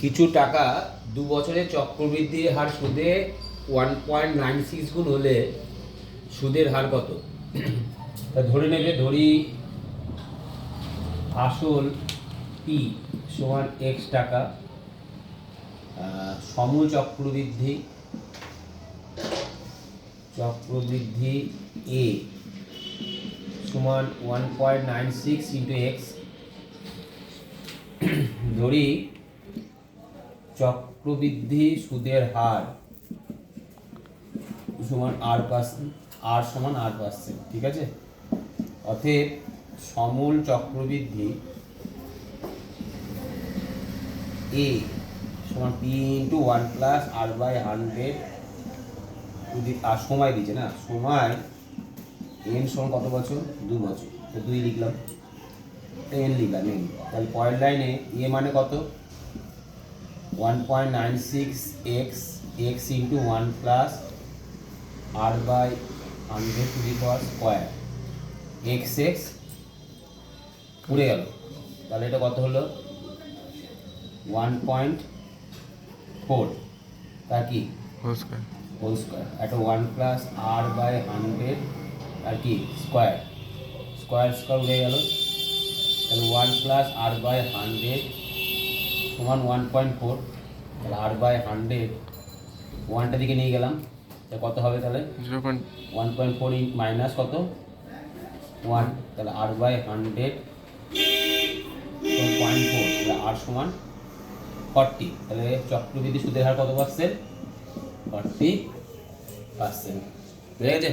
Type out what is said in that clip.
কিছু টাকা 2 বছরে চক্রবৃদ্ধির হার সুদে 1.96 গুণ হলে সুদের হার কত? তা ধরে নেবে, ধরি আসল পি সমান এক্স টাকা, সমূল চক্রবৃদ্ধি এ সমান 1.96 ইন্টু এক্স। ধরি চক্রবৃদ্ধি সুদের হার সমান আর সমান R%, ঠিক আছে? অতএব সমূল চক্রবৃদ্ধি এ সমান পি ইন্টু 1 প্লাস R/100, যদি আর সময় দিচ্ছে না, সময় এন সমান কত বছর? 2 বছর, তো 2 লিখলাম, এন লিখলাম এন। তাহলে পরের লাইনে এ মানে কত? 1.96 x into 1 plus R/100 to the power square, x পুড়ে গেল। তাহলে এটা কত হলো? 1.4, তা কি হোল স্কোয়ার, একটা 1 প্লাস R/100 আর কি স্কোয়ার উঠে গেল। তাহলে 1 প্লাস R/100 সমান 1.4। তাহলে R/100 ওয়ানটা দিকে নিয়ে গেলাম, তা কত হবে? তাহলে 1.4 মাইনাস কত? 1। তাহলে R/100 0.4, তাহলে R সমান 40। তাহলে চক্রবৃদ্ধি সুদের হার কত %? 40%। ঠিক আছে?